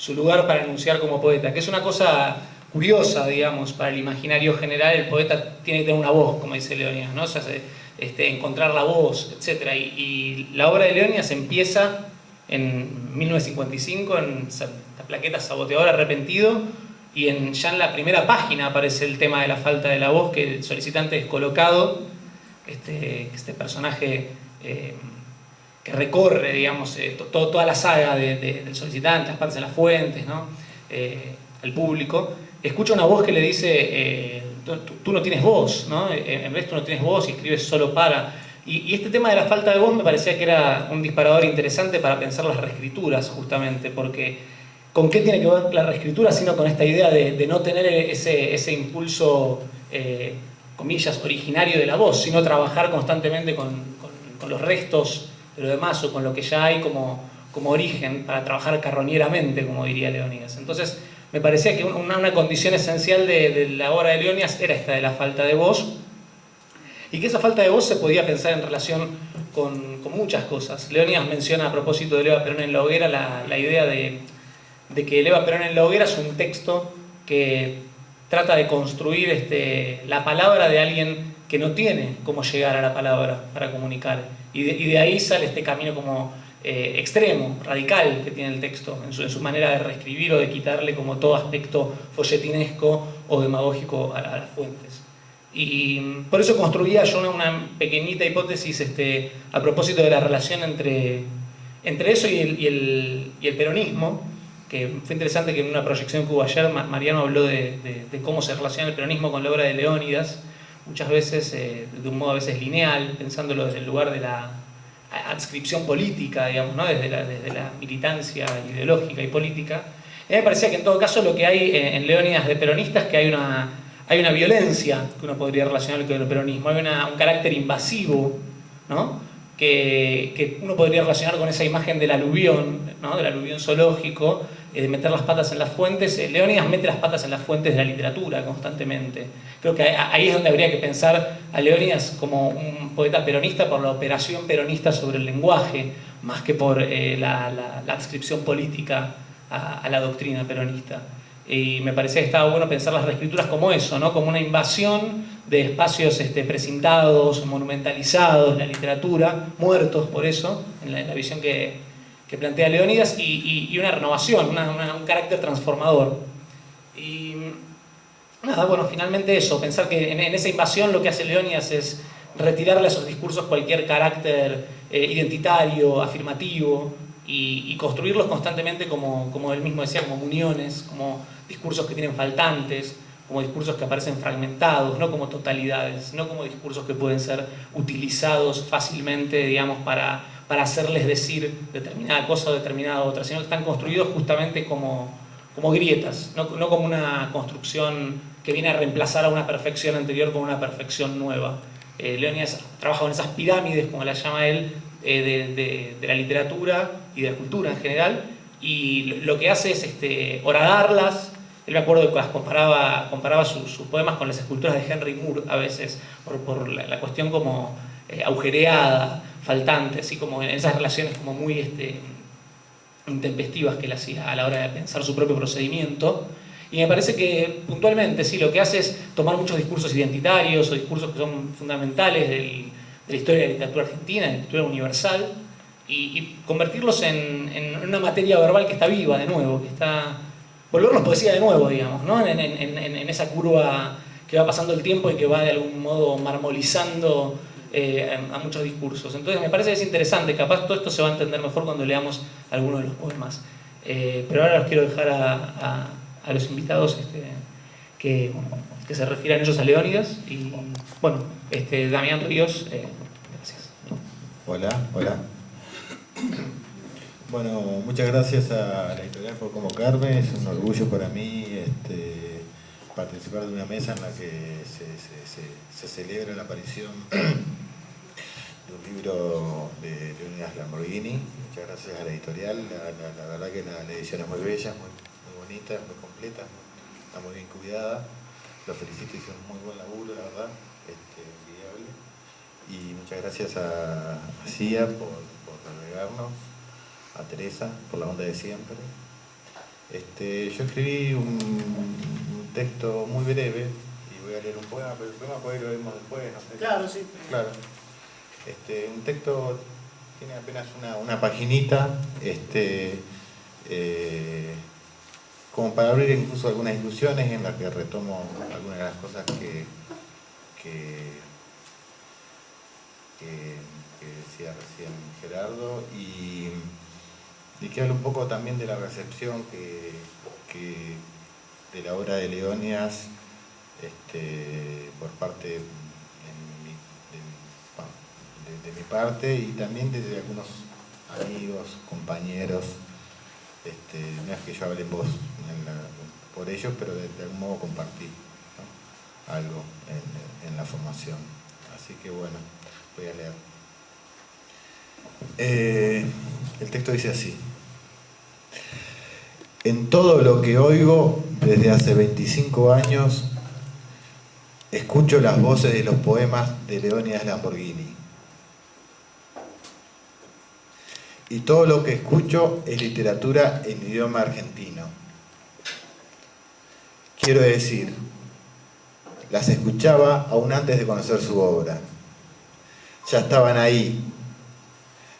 su lugar para enunciar como poeta, que es una cosa curiosa, digamos, para el imaginario general. El poeta tiene que tener una voz, como dice Leónidas, ¿no? O sea, encontrar la voz, etc. Y la obra de Leónidas empieza en 1955 en la plaqueta Saboteador Arrepentido, y ya en la primera página aparece el tema de la falta de la voz, que el solicitante es colocado, este personaje que recorre, digamos, toda la saga del solicitante, las partes de las fuentes, ¿no? El público, escucha una voz que le dice, tú no tienes voz, ¿no? En vez tú no tienes voz y escribes solo para... Y este tema de la falta de voz me parecía que era un disparador interesante para pensar las reescrituras, justamente, porque ¿con qué tiene que ver la reescritura sino con esta idea de no tener ese impulso, comillas, originario de la voz, sino trabajar constantemente con los restos de lo demás o con lo que ya hay como origen, para trabajar carroñeramente, como diría Leónidas? Entonces me parecía que una condición esencial de la obra de Leónidas era esta de la falta de voz, y que esa falta de voz se podía pensar en relación con muchas cosas. Leónidas menciona, a propósito de Eleva Perón en la hoguera, la idea de que Eleva Perón en la hoguera es un texto que trata de construir la palabra de alguien que no tiene cómo llegar a la palabra para comunicar. Y de ahí sale este camino como extremo, radical, que tiene el texto en su manera de reescribir o de quitarle como todo aspecto folletinesco o demagógico a las fuentes. Y por eso construía yo una pequeñita hipótesis a propósito de la relación entre eso y el peronismo, que fue interesante que en una proyección que hubo ayer Mariano habló de cómo se relaciona el peronismo con la obra de Leónidas, muchas veces de un modo a veces lineal, pensándolo desde el lugar de la adscripción política, digamos, ¿no? desde la militancia ideológica y política. A mí me parecía que en todo caso lo que hay en Leónidas de peronistas es que hay una violencia que uno podría relacionar con el peronismo, hay un carácter invasivo, ¿no? que uno podría relacionar con esa imagen del aluvión, ¿no? Del aluvión zoológico, de meter las patas en las fuentes. Leónidas mete las patas en las fuentes de la literatura constantemente. Creo que ahí es donde habría que pensar a Leónidas como un poeta peronista por la operación peronista sobre el lenguaje, más que por la adscripción política a la doctrina peronista. Y me parecía que estaba bueno pensar las reescrituras como eso, ¿no? Como una invasión de espacios precintados, monumentalizados, la literatura, muertos por eso, en la visión que plantea Leónidas, y una renovación, un carácter transformador. Y nada, bueno, finalmente eso, pensar que en esa invasión lo que hace Leónidas es retirarle a esos discursos cualquier carácter identitario, afirmativo, y construirlos constantemente como él mismo decía, como uniones, como discursos que tienen faltantes, como discursos que aparecen fragmentados, no como totalidades, no como discursos que pueden ser utilizados fácilmente, digamos, para hacerles decir determinada cosa o determinada otra, sino que están construidos justamente como grietas, no como una construcción que viene a reemplazar a una perfección anterior con una perfección nueva. Leónidas trabaja con esas pirámides, como las llama él, de la literatura y de la cultura en general, y lo que hace es horadarlas. Él, me acuerdo que las comparaba sus poemas con las esculturas de Henry Moore a veces, por la cuestión como agujereada, faltante, así como en esas relaciones como muy intempestivas que él hacía a la hora de pensar su propio procedimiento. Y me parece que puntualmente sí, lo que hace es tomar muchos discursos identitarios o discursos que son fundamentales de la historia de la literatura argentina, de la literatura universal, y convertirlos en una materia verbal que está viva de nuevo, que está... volverlos poesía de nuevo, digamos, ¿no? En esa curva que va pasando el tiempo y que va de algún modo marmolizando a muchos discursos. Entonces me parece que es interesante, capaz todo esto se va a entender mejor cuando leamos algunos de los poemas. Pero ahora los quiero dejar a los invitados que se refieran ellos a Leónidas. Y bueno, Damián Ríos, gracias. Hola. Bueno, muchas gracias a la editorial por convocarme. Es un orgullo para mí participar de una mesa en la que se celebra la aparición de un libro de Leónidas Lamborghini. Muchas gracias a la editorial. La verdad que la edición es muy bella, muy bonita, muy completa, está muy bien cuidada. Los felicito, hicieron un muy buen laburo, la verdad, envidiable. Y muchas gracias a CIA por albergarnos, a Teresa por la onda de siempre. Yo escribí un texto muy breve y voy a leer un poema, pero el poema por ahí lo leemos después, no sé. Claro, sí. Claro. Un texto tiene apenas una paginita, como para abrir incluso algunas discusiones en las que retomo algunas de las cosas que decía recién Gerardo y que habla un poco también de la recepción que de la obra de Leónidas por parte de mi parte y también de algunos amigos, compañeros. No es que yo hable en voz por ellos, pero de algún modo compartí, ¿no? Algo en la formación. Así que bueno, voy a leer. El texto dice así: en todo lo que oigo desde hace 25 años, escucho las voces de los poemas de Leónidas Lamborghini. Y todo lo que escucho es literatura en idioma argentino. Quiero decir, las escuchaba aún antes de conocer su obra. Ya estaban ahí,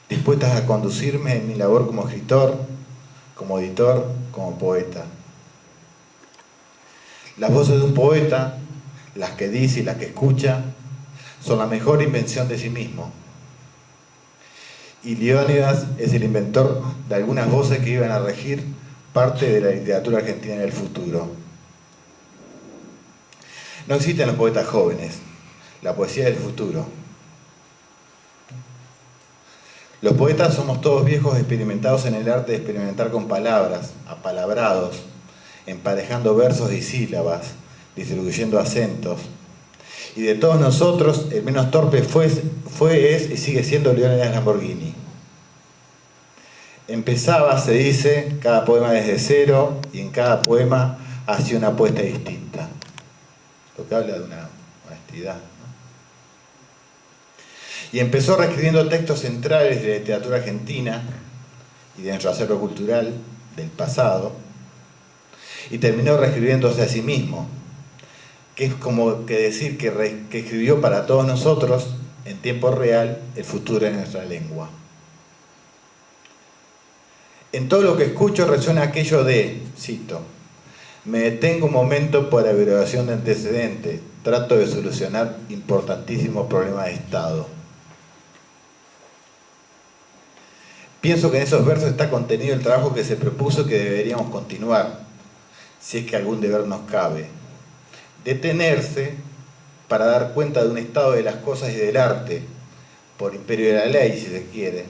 dispuestas a conducirme en mi labor como escritor, como editor, como poeta. Las voces de un poeta, las que dice y las que escucha, son la mejor invención de sí mismo. Y Leónidas es el inventor de algunas voces que iban a regir parte de la literatura argentina en el futuro. No existen los poetas jóvenes, la poesía del futuro. Los poetas somos todos viejos experimentados en el arte de experimentar con palabras, apalabrados, emparejando versos y sílabas, distribuyendo acentos. Y de todos nosotros, el menos torpe fue, es y sigue siendo Leónidas Lamborghini. Empezaba, se dice, cada poema desde cero y en cada poema hacía una apuesta distinta. Lo que habla de una honestidad, ¿no? Y empezó reescribiendo textos centrales de la literatura argentina y de nuestro acervo cultural del pasado y terminó reescribiéndose a sí mismo, que es como que decir que escribió para todos nosotros en tiempo real el futuro de nuestra lengua. En todo lo que escucho resuena aquello de, cito, me detengo un momento por averiguación de antecedentes, trato de solucionar importantísimos problemas de Estado. Pienso que en esos versos está contenido el trabajo que se propuso que deberíamos continuar, si es que algún deber nos cabe. Detenerse para dar cuenta de un estado de las cosas y del arte, por imperio de la ley, si se quiere,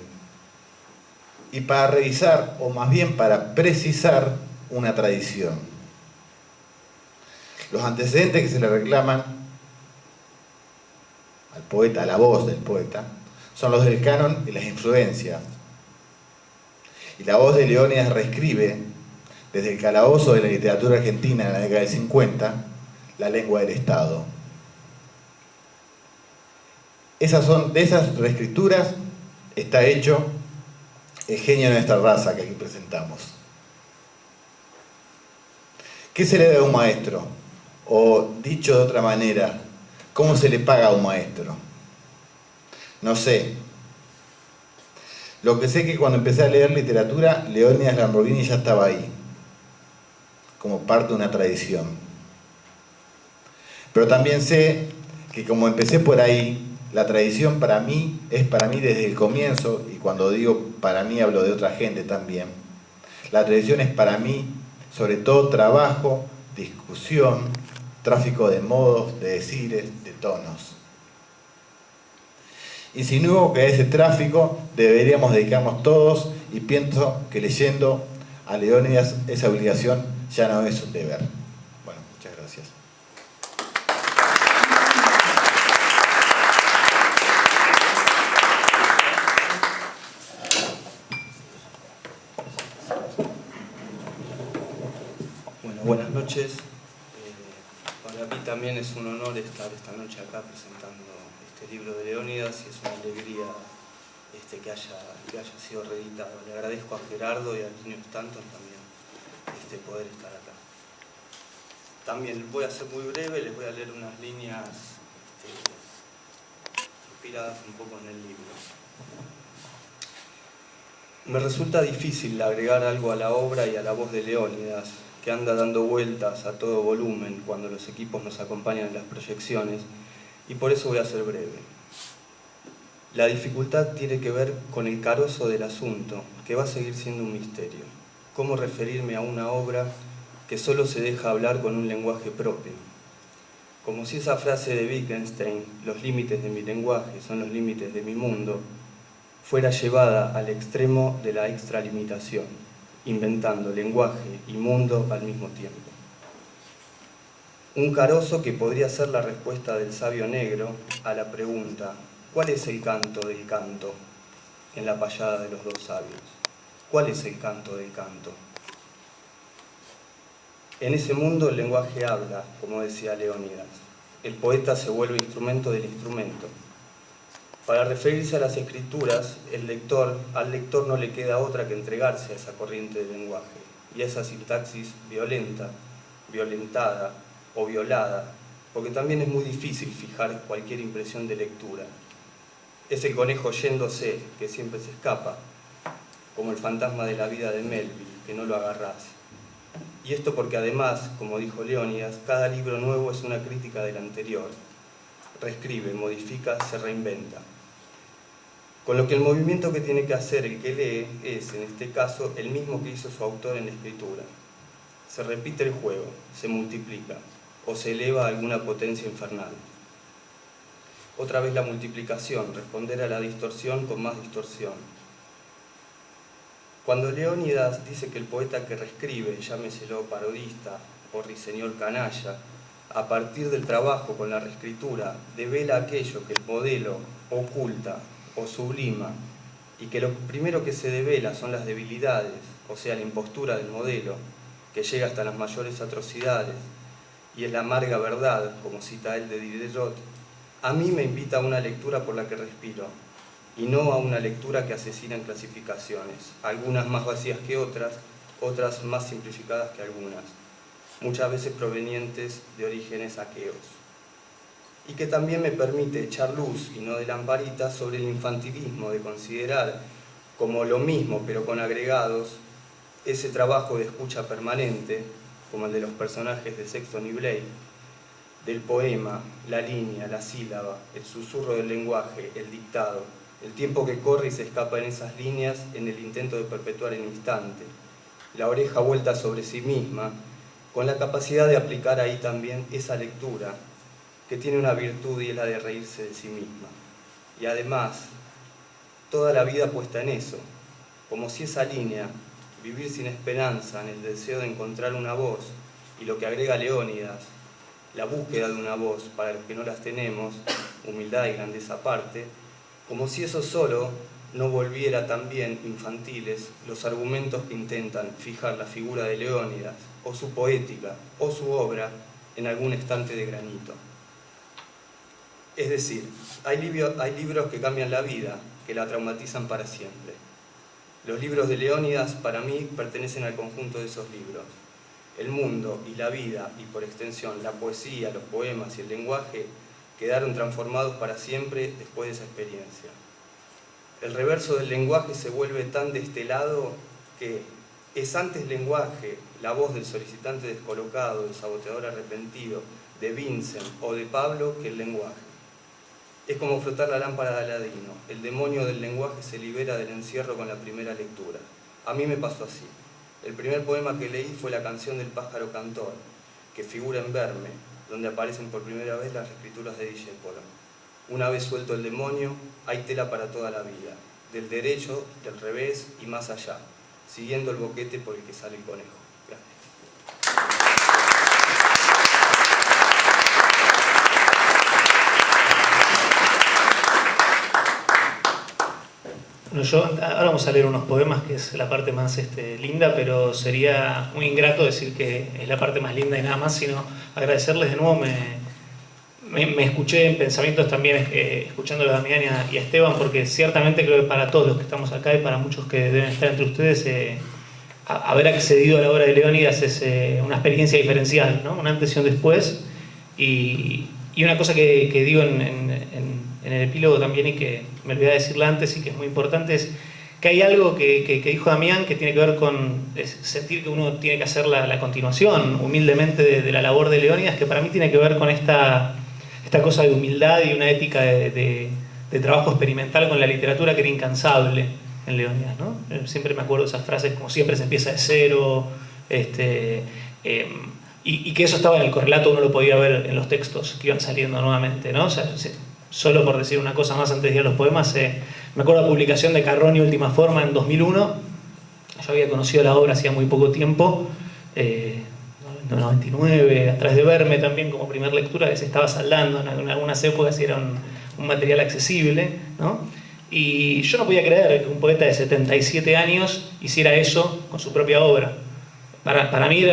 y para revisar, o más bien para precisar, una tradición. Los antecedentes que se le reclaman al poeta, a la voz del poeta, son los del canon y las influencias. Y la voz de Leónidas reescribe, desde el calabozo de la literatura argentina en la década del 50, la lengua del Estado. De esas reescrituras está hecho el genio de nuestra raza que aquí presentamos. ¿Qué se le da a un maestro? O, dicho de otra manera, ¿cómo se le paga a un maestro? No sé. Lo que sé es que cuando empecé a leer literatura, Leónidas Lamborghini ya estaba ahí, como parte de una tradición. Pero también sé que como empecé por ahí, la tradición para mí es para mí desde el comienzo, y cuando digo para mí hablo de otra gente también. La tradición es para mí sobre todo trabajo, discusión, tráfico de modos, de decires, de tonos. Insinúo que a ese tráfico deberíamos dedicarnos todos y pienso que leyendo a Leónidas esa obligación ya no es un deber. Bueno, muchas gracias. Bueno, buenas noches. Para mí también es un honor estar esta noche acá presentando este libro de Leónidas y es una alegría que haya sido reeditado. Le agradezco a Gerardo y a Quinio Stanton también poder estar acá. También voy a ser muy breve, les voy a leer unas líneas inspiradas un poco en el libro. Me resulta difícil agregar algo a la obra y a la voz de Leónidas, que anda dando vueltas a todo volumen cuando los equipos nos acompañan en las proyecciones, y por eso voy a ser breve. La dificultad tiene que ver con el carozo del asunto, que va a seguir siendo un misterio. ¿Cómo referirme a una obra que solo se deja hablar con un lenguaje propio? Como si esa frase de Wittgenstein, los límites de mi lenguaje son los límites de mi mundo, fuera llevada al extremo de la extralimitación, inventando lenguaje y mundo al mismo tiempo. Un carozo que podría ser la respuesta del sabio negro a la pregunta: ¿cuál es el canto del canto? En la payada de los dos sabios. ¿Cuál es el canto del canto? En ese mundo el lenguaje habla, como decía Leónidas. El poeta se vuelve instrumento del instrumento. Para referirse a las escrituras, al lector no le queda otra que entregarse a esa corriente de lenguaje y a esa sintaxis violenta, violentada o violada, porque también es muy difícil fijar cualquier impresión de lectura. Es el conejo yéndose que siempre se escapa, como el fantasma de la vida de Melville, que no lo agarrás. Y esto porque además, como dijo Leónidas, cada libro nuevo es una crítica del anterior. Reescribe, modifica, se reinventa. Con lo que el movimiento que tiene que hacer el que lee es, en este caso, el mismo que hizo su autor en la escritura. Se repite el juego, se multiplica, o se eleva a alguna potencia infernal. Otra vez la multiplicación, responder a la distorsión con más distorsión. Cuando Leónidas dice que el poeta que reescribe, llámeselo parodista o ruiseñor canalla, a partir del trabajo con la reescritura, devela aquello que el modelo oculta o sublima, y que lo primero que se devela son las debilidades, o sea, la impostura del modelo, que llega hasta las mayores atrocidades, y es la amarga verdad, como cita él de Diderot, a mí me invita a una lectura por la que respiro, y no a una lectura que asesina en clasificaciones, algunas más vacías que otras, otras más simplificadas que algunas, muchas veces provenientes de orígenes aqueos. Y que también me permite echar luz, y no de lamparita, sobre el infantilismo de considerar como lo mismo, pero con agregados, ese trabajo de escucha permanente, como el de los personajes de Sexton y Blake, del poema, la línea, la sílaba, el susurro del lenguaje, el dictado, el tiempo que corre y se escapa en esas líneas en el intento de perpetuar el instante, la oreja vuelta sobre sí misma, con la capacidad de aplicar ahí también esa lectura, que tiene una virtud y es la de reírse de sí misma. Y además, toda la vida puesta en eso, como si esa línea, vivir sin esperanza en el deseo de encontrar una voz, y lo que agrega Leónidas, la búsqueda de una voz para los que no las tenemos, humildad y grandeza aparte, como si eso solo no volviera también infantiles los argumentos que intentan fijar la figura de Leónidas, o su poética, o su obra, en algún estante de granito. Es decir, hay libros que cambian la vida, que la traumatizan para siempre. Los libros de Leónidas, para mí, pertenecen al conjunto de esos libros. El mundo y la vida, y por extensión la poesía, los poemas y el lenguaje, quedaron transformados para siempre después de esa experiencia. El reverso del lenguaje se vuelve tan destelado que es antes lenguaje, la voz del solicitante descolocado, del saboteador arrepentido, de Vincent o de Pablo, que el lenguaje. Es como frotar la lámpara de Aladino. El demonio del lenguaje se libera del encierro con la primera lectura. A mí me pasó así. El primer poema que leí fue La canción del pájaro cantor, que figura en Verme, donde aparecen por primera vez las escrituras de Discépolo. Una vez suelto el demonio, hay tela para toda la vida, del derecho, del revés y más allá, siguiendo el boquete por el que sale el conejo. Gracias. Bueno, ahora vamos a leer unos poemas, que es la parte más linda, pero sería muy ingrato decir que es la parte más linda y nada más, sino agradecerles de nuevo. Me escuché en pensamientos también, escuchándolo a Damián y a Esteban, porque ciertamente creo que para todos los que estamos acá y para muchos que deben estar entre ustedes, haber accedido a la obra de Leónidas es una experiencia diferencial, ¿no? Un antes y un después. Y una cosa que digo en el epílogo también, y que me olvidé de decirla antes y que es muy importante, es que hay algo que dijo Damián que tiene que ver con sentir que uno tiene que hacer la continuación humildemente de la labor de Leónidas, que para mí tiene que ver con esta cosa de humildad y una ética de trabajo experimental con la literatura que era incansable en Leónidas, ¿no? Siempre me acuerdo de esas frases como siempre se empieza de cero, y que eso estaba en el correlato, uno lo podía ver en los textos que iban saliendo nuevamente, ¿no? O sea, solo por decir una cosa más antes de ir a los poemas, me acuerdo de la publicación de Carroni Última Forma en 2001. Yo había conocido la obra hacía muy poco tiempo, en 99, a través de Verme también como primer lectura, que se estaba saldando en algunas épocas y era un material accesible, ¿no? Y yo no podía creer que un poeta de 77 años hiciera eso con su propia obra. Para mí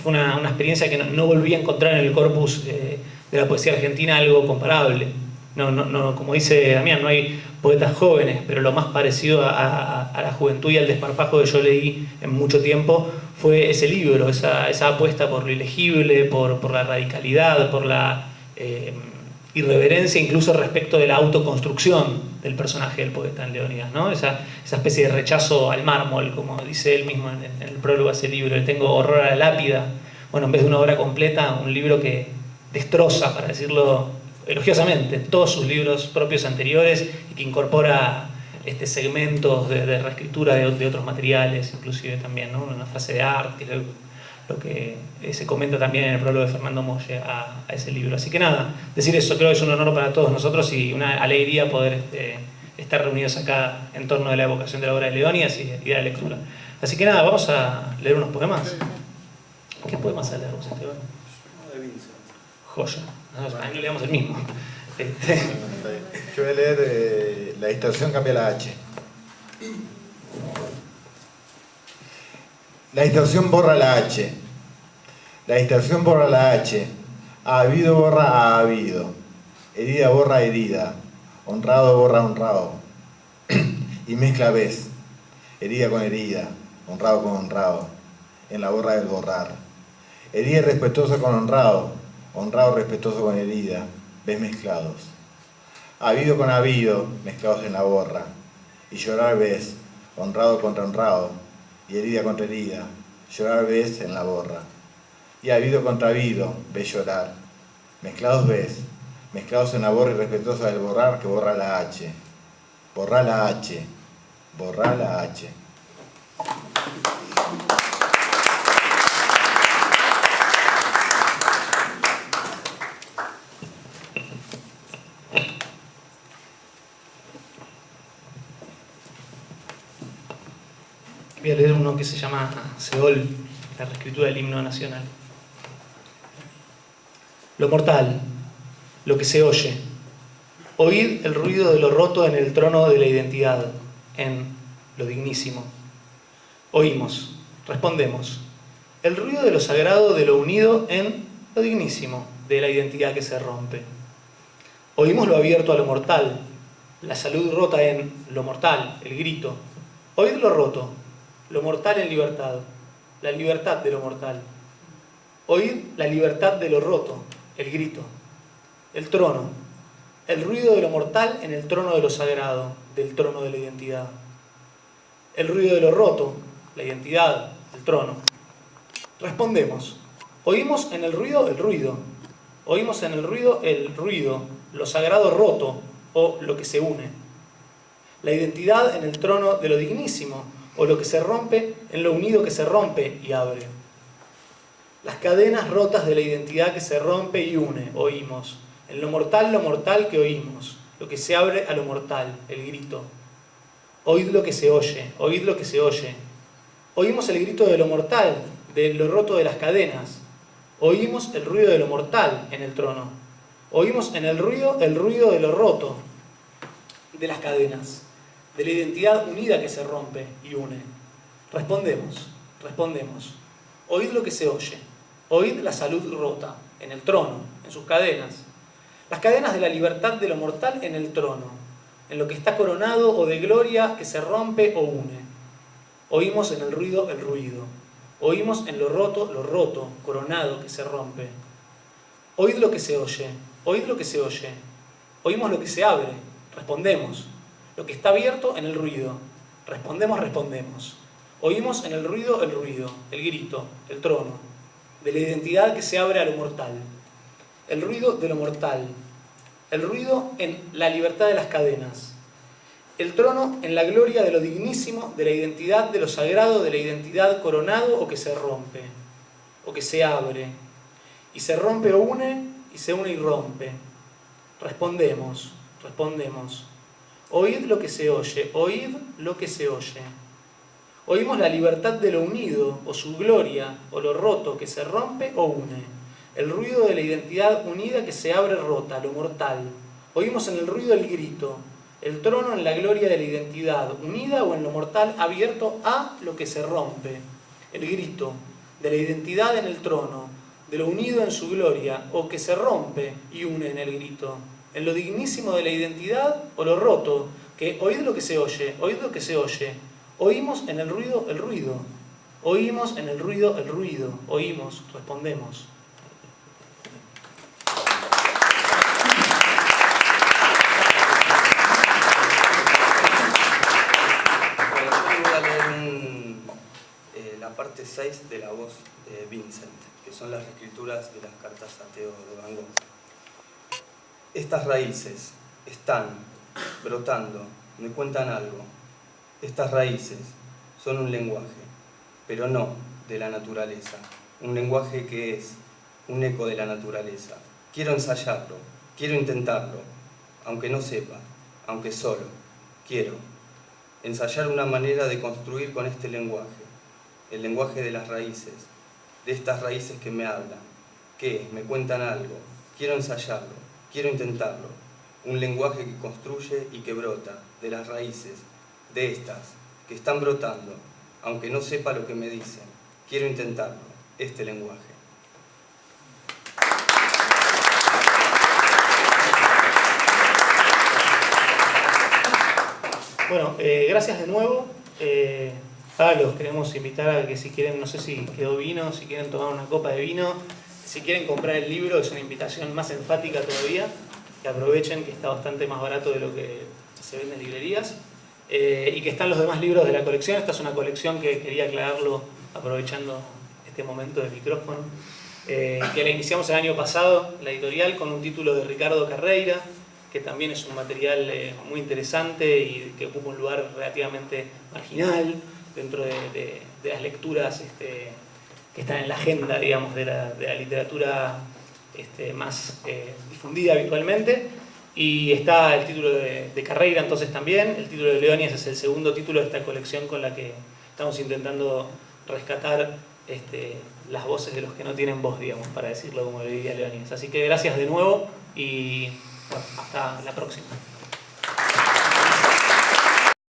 fue una experiencia que no volví a encontrar en el corpus de la poesía argentina algo comparable. No, como dice Damián, no hay poetas jóvenes, pero lo más parecido a la juventud y al desparpajo que yo leí en mucho tiempo fue ese libro, esa apuesta por lo ilegible, por la radicalidad, por la irreverencia incluso respecto de la autoconstrucción del personaje del poeta en Leónidas, ¿no? Esa especie de rechazo al mármol, como dice él mismo en el prólogo de ese libro. Le tengo horror a la lápida. Bueno, en vez de una obra completa, un libro que destroza, para decirlo elogiosamente, todos sus libros propios anteriores y que incorpora segmentos de reescritura de otros materiales, inclusive también, ¿no? Una frase de arte, lo que se comenta también en el prólogo de Fernando Molle a ese libro. Así que nada, decir eso creo que es un honor para todos nosotros y una alegría poder estar reunidos acá en torno de la evocación de la obra de Leónidas y de la lectura. Así que nada, vamos a leer unos poemas. ¿Qué poemas leemos, Esteban? De Vincent. Joya. No leamos el mismo. Yo voy a leer La distorsión cambia la H. La distorsión borra la H. La distorsión borra la H. Ha habido borra ha habido. Herida borra herida. Honrado borra honrado. Y mezcla vez. Herida con herida. Honrado con honrado. En la borra del borrar. Herida respetuosa con honrado. Honrado respetuoso con herida. Ves mezclados. Habido con habido. Mezclados en la borra. Y llorar ves. Honrado contra honrado. Y herida contra herida, llorar ves en la borra. Y habido contra habido, ves llorar. Mezclados ves, mezclados en la borra y respetuosa del borrar que borra la H. Borra la H, borra la H. Voy a leer uno que se llama Seol, la reescritura del himno nacional. Lo mortal, lo que se oye. Oíd el ruido de lo roto en el trono de la identidad, en lo dignísimo. Oímos, respondemos. El ruido de lo sagrado, de lo unido en lo dignísimo, de la identidad que se rompe. Oímos lo abierto a lo mortal, la salud rota en lo mortal, el grito. Oíd lo roto. Lo mortal en libertad, la libertad de lo mortal. Oír la libertad de lo roto, el grito. El trono, el ruido de lo mortal en el trono de lo sagrado, del trono de la identidad. El ruido de lo roto, la identidad, el trono. Respondemos. Oímos en el ruido el ruido. Oímos en el ruido, lo sagrado roto o lo que se une. La identidad en el trono de lo dignísimo, o lo que se rompe en lo unido que se rompe y abre. Las cadenas rotas de la identidad que se rompe y une, oímos. En lo mortal que oímos. Lo que se abre a lo mortal, el grito. Oíd lo que se oye, oíd lo que se oye. Oímos el grito de lo mortal, de lo roto de las cadenas. Oímos el ruido de lo mortal en el trono. Oímos en el ruido de lo roto de las cadenas. De la identidad unida que se rompe y une. Respondemos. Oíd lo que se oye. Oíd la salud rota, en el trono, en sus cadenas. Las cadenas de la libertad de lo mortal en el trono, en lo que está coronado o de gloria que se rompe o une. Oímos en el ruido, oímos en lo roto, coronado, que se rompe. Oíd lo que se oye, oíd lo que se oye. Oímos lo que se abre, respondemos. Lo que está abierto en el ruido, respondemos. Oímos en el ruido, el grito, el trono, de la identidad que se abre a lo mortal. El ruido de lo mortal, el ruido en la libertad de las cadenas. El trono en la gloria de lo dignísimo, de la identidad de lo sagrado, de la identidad coronado o que se rompe, o que se abre. Y se rompe o une, y se une y rompe. Respondemos. Oíd lo que se oye, oíd lo que se oye. Oímos la libertad de lo unido, o su gloria, o lo roto que se rompe o une. El ruido de la identidad unida que se abre rota, lo mortal. Oímos en el ruido el grito. El trono en la gloria de la identidad, unida o en lo mortal, abierto a lo que se rompe. El grito de la identidad en el trono, de lo unido en su gloria, o que se rompe y une en el grito. En lo dignísimo de la identidad o lo roto, que oíd lo que se oye, oíd lo que se oye. Oímos en el ruido, Oímos en el ruido, Oímos, respondemos. La parte 6 de la voz de Vincent, que son las escrituras de las cartas a Theo de Van Gogh. Estas raíces están brotando, me cuentan algo. Estas raíces son un lenguaje, pero no de la naturaleza. Un lenguaje que es un eco de la naturaleza. Quiero ensayarlo, quiero intentarlo, aunque no sepa, aunque solo. Quiero ensayar una manera de construir con este lenguaje. El lenguaje de las raíces, de estas raíces que me hablan, que me cuentan algo, quiero ensayarlo, quiero intentarlo, un lenguaje que construye y que brota de las raíces, de estas, que están brotando, aunque no sepa lo que me dicen, quiero intentarlo, este lenguaje. Bueno, gracias de nuevo. Los queremos invitar a que si quieren, no sé si quedó vino, si quieren tomar una copa de vino, si quieren comprar el libro, es una invitación más enfática todavía, que aprovechen que está bastante más barato de lo que se vende en librerías, y que están los demás libros de la colección. Esta es una colección que quería aclararlo aprovechando este momento de micrófono, que la iniciamos el año pasado, la editorial, con un título de Ricardo Carreira, que también es un material muy interesante y que ocupa un lugar relativamente marginal dentro de las lecturas que están en la agenda, digamos, de la literatura más difundida habitualmente. Y está el título de Carreira entonces también. El título de Leónidas es el segundo título de esta colección con la que estamos intentando rescatar las voces de los que no tienen voz, digamos, para decirlo como le diría Leónidas. Así que gracias de nuevo y bueno, hasta la próxima.